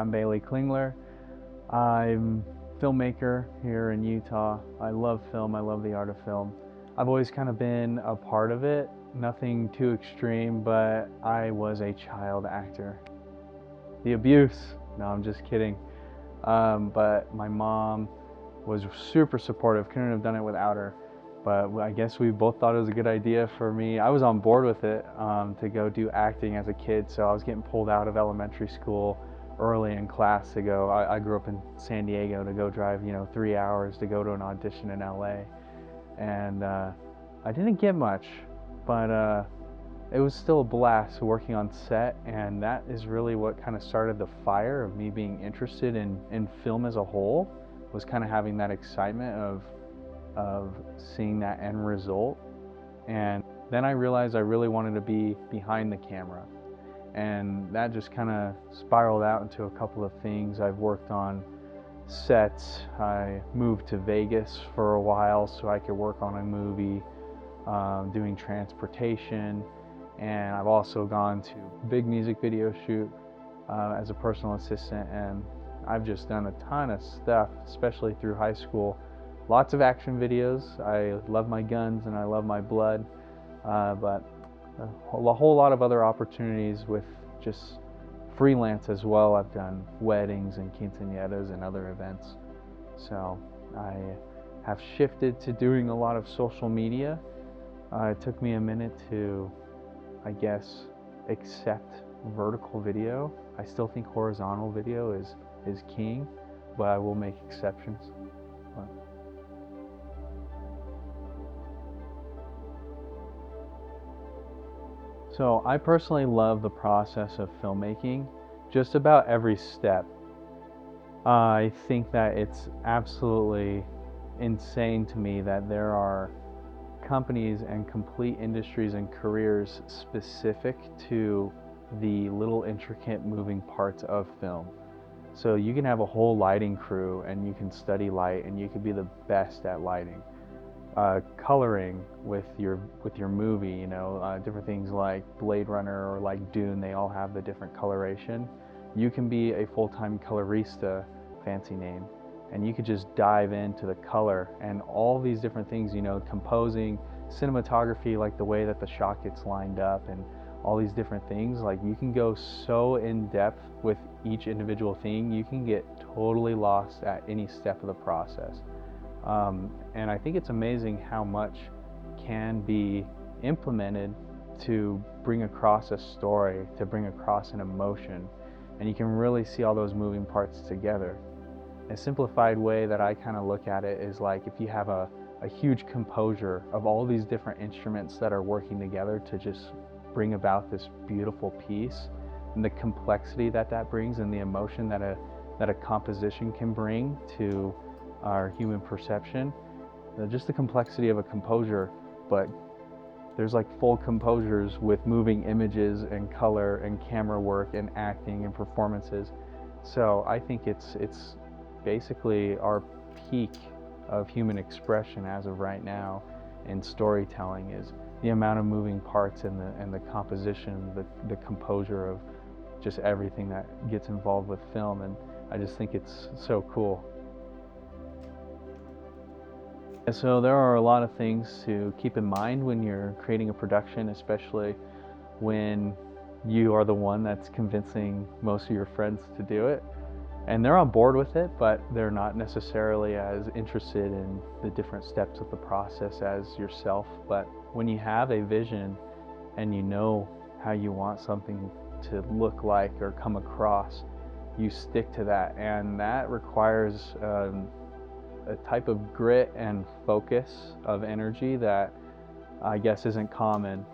I'm Klingler. I'm a filmmaker here in Utah. I love film, I love the art of film. I've always kind of been a part of it, nothing too extreme, but I was a child actor. The abuse, no, I'm just kidding. But my mom was super supportive, couldn't have done it without her. But I guess we both thought it was a good idea for me. I was on board with it to go do acting as a kid, so I was getting pulled out of elementary school early in class to go. I grew up in San Diego, to go drive 3 hours to go to an audition in LA, and I didn't get much, but it was still a blast working on set, and that is really what kind of started the fire of me being interested in film as a whole, was kind of having that excitement of seeing that end result. And then I realized I really wanted to be behind the camera, and that just kind of spiraled out into a couple of things. I've worked on sets. I moved to Vegas for a while so I could work on a movie, doing transportation, and I've also gone to big music video shoot as a personal assistant, and I've just done a ton of stuff, especially through high school. Lots of action videos. I love my guns and I love my blood, but a whole lot of other opportunities with just freelance as well. I've done weddings and quinceañeras and other events. So I have shifted to doing a lot of social media. It took me a minute to, I guess, accept vertical video. I still think horizontal video is king, but I will make exceptions. So I personally love the process of filmmaking, just about every step. I think that it's absolutely insane to me that there are companies and complete industries and careers specific to the little intricate moving parts of film. So you can have a whole lighting crew and you can study light and you could be the best at lighting. Coloring with your movie, different things like Blade Runner or like Dune, they all have the different coloration. You can be a full-time colorista, fancy name, and you could just dive into the color and all these different things, composing, cinematography, like the way that the shot gets lined up and all these different things. Like, you can go so in depth with each individual thing, you can get totally lost at any step of the process. And I think it's amazing how much can be implemented to bring across a story, to bring across an emotion, and you can really see all those moving parts together. A simplified way that I kind of look at it is like if you have a huge composure of all these different instruments that are working together to just bring about this beautiful piece, and the complexity that brings and the emotion that a composition can bring to our human perception. Just the complexity of a composure, but there's like full composures with moving images and color and camera work and acting and performances. So I think it's basically our peak of human expression as of right now in storytelling, is the amount of moving parts and the composition, the composure of just everything that gets involved with film, and I just think it's so cool. So there are a lot of things to keep in mind when you're creating a production, especially when you are the one that's convincing most of your friends to do it. And they're on board with it, but they're not necessarily as interested in the different steps of the process as yourself. But when you have a vision and you know how you want something to look like or come across, you stick to that. And that requires a type of grit and focus of energy that I guess isn't common.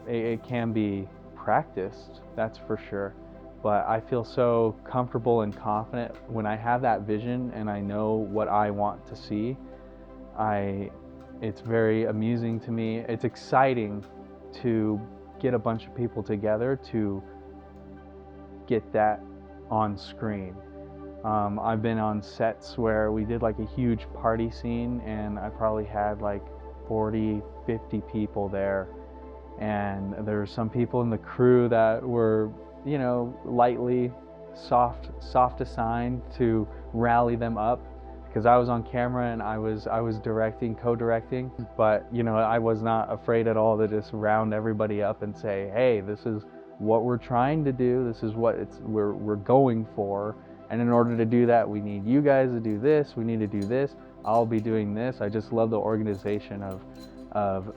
It can be practiced, that's for sure, but I feel so comfortable and confident when I have that vision and I know what I want to see. It's very amusing to me. It's exciting to get a bunch of people together to get that on screen. I've been on sets where we did like a huge party scene and I probably had like 40, 50 people there, and there were some people in the crew that were, lightly soft assigned to rally them up, because I was on camera and I was directing, co-directing, but I was not afraid at all to just round everybody up and say, hey, this is what we're trying to do, this is what we're going for, and in order to do that we need you guys to do this, we need to do this, I'll be doing this. I just love the organization of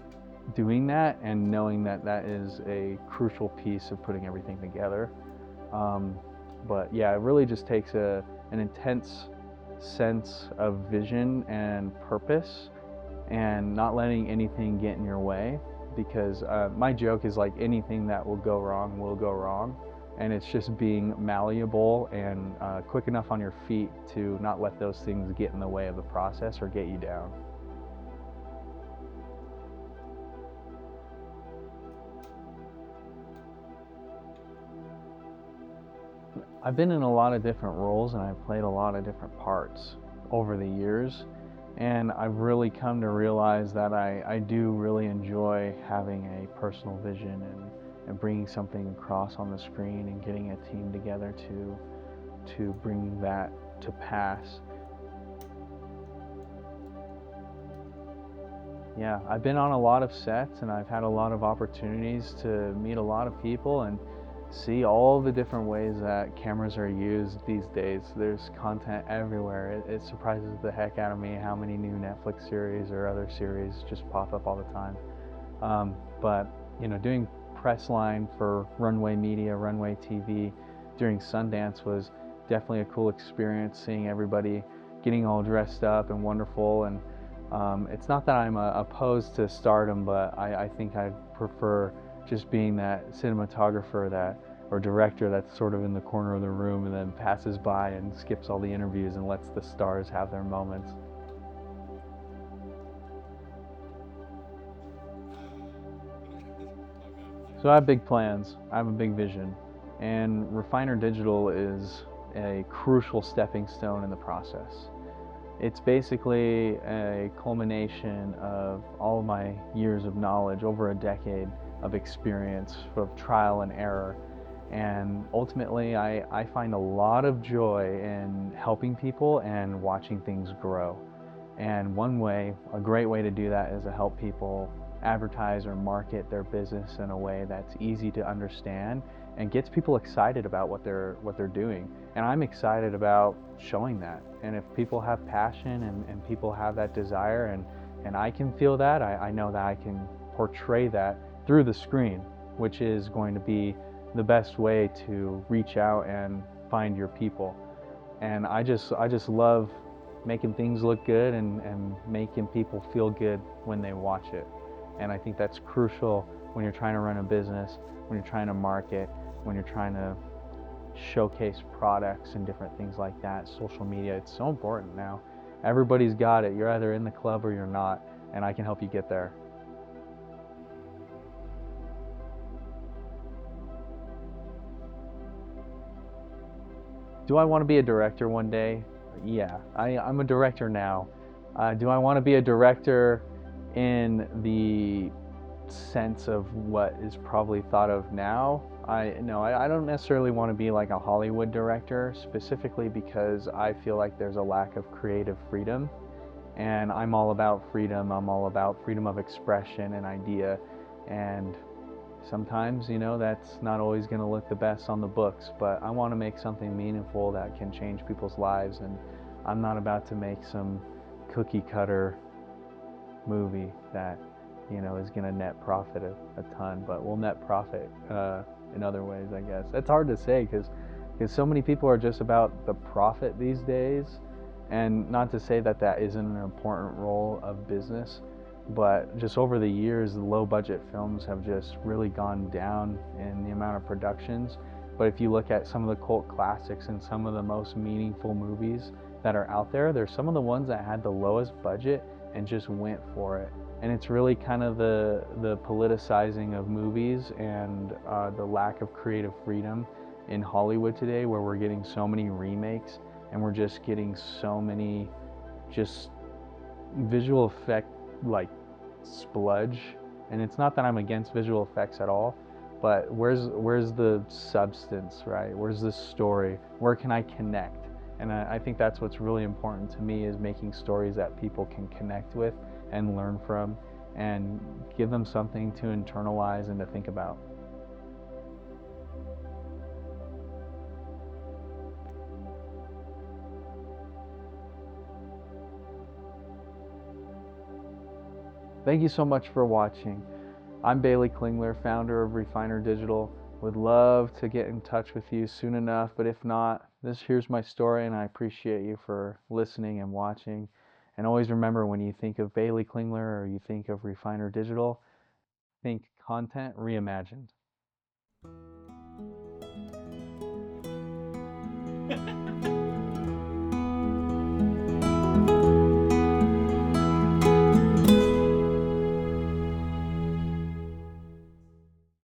doing that and knowing that that is a crucial piece of putting everything together. But yeah, it really just takes an intense sense of vision and purpose, and not letting anything get in your way, because my joke is like, anything that will go wrong, and it's just being malleable and quick enough on your feet to not let those things get in the way of the process or get you down. I've been in a lot of different roles and I've played a lot of different parts over the years, and I've really come to realize that I do really enjoy having a personal vision and bringing something across on the screen and getting a team together to bring that to pass. Yeah, I've been on a lot of sets and I've had a lot of opportunities to meet a lot of people and see all the different ways that cameras are used these days. There's content everywhere. It surprises the heck out of me how many new Netflix series or other series just pop up all the time. But doing press line for Runway Media, Runway TV during Sundance was definitely a cool experience, seeing everybody getting all dressed up and wonderful. And it's not that I'm opposed to stardom, but I think I'd prefer just being that cinematographer or director that's sort of in the corner of the room and then passes by and skips all the interviews and lets the stars have their moments. So I have big plans, I have a big vision, and Refiner Digital is a crucial stepping stone in the process. It's basically a culmination of all of my years of knowledge, over a decade of experience, of trial and error. And ultimately, I find a lot of joy in helping people and watching things grow. And a great way to do that is to help people advertise or market their business in a way that's easy to understand and gets people excited about what they're doing. And I'm excited about showing that. And if people have passion and people have that desire, and I can feel that, I know that I can portray that through the screen, which is going to be the best way to reach out and find your people. And I just love making things look good and making people feel good when they watch it. And I think that's crucial when you're trying to run a business, when you're trying to market, when you're trying to showcase products and different things like that. Social media, it's so important now. Everybody's got it. You're either in the club or you're not, and I can help you get there. Do I want to be a director one day? Yeah, I'm a director now. Do I want to be a director in the sense of what is probably thought of now? No, I don't necessarily want to be like a Hollywood director, specifically because I feel like there's a lack of creative freedom, and I'm all about freedom. I'm all about freedom of expression and idea, and sometimes, that's not always going to look the best on the books, but I want to make something meaningful that can change people's lives, and I'm not about to make some cookie cutter movie that is going to net profit a ton, but will net profit in other ways, I guess. It's hard to say because so many people are just about the profit these days, and not to say that that isn't an important role of business, but just over the years, the low budget films have just really gone down in the amount of productions. But if you look at some of the cult classics and some of the most meaningful movies that are out there, they're some of the ones that had the lowest budget and just went for it. And it's really kind of the politicizing of movies and the lack of creative freedom in Hollywood today, where we're getting so many remakes and we're just getting so many just visual effect like spludge. And it's not that I'm against visual effects at all, but where's the substance, right? Where's the story? Where can I connect? And I think that's what's really important to me, is making stories that people can connect with and learn from, and give them something to internalize and to think about. Thank you so much for watching. I'm Bailey Klingler, founder of Refiner Digital. Would love to get in touch with you soon enough, but if not, here's my story, and I appreciate you for listening and watching. And always remember, when you think of Bailey Klingler or you think of Refiner Digital, think content reimagined.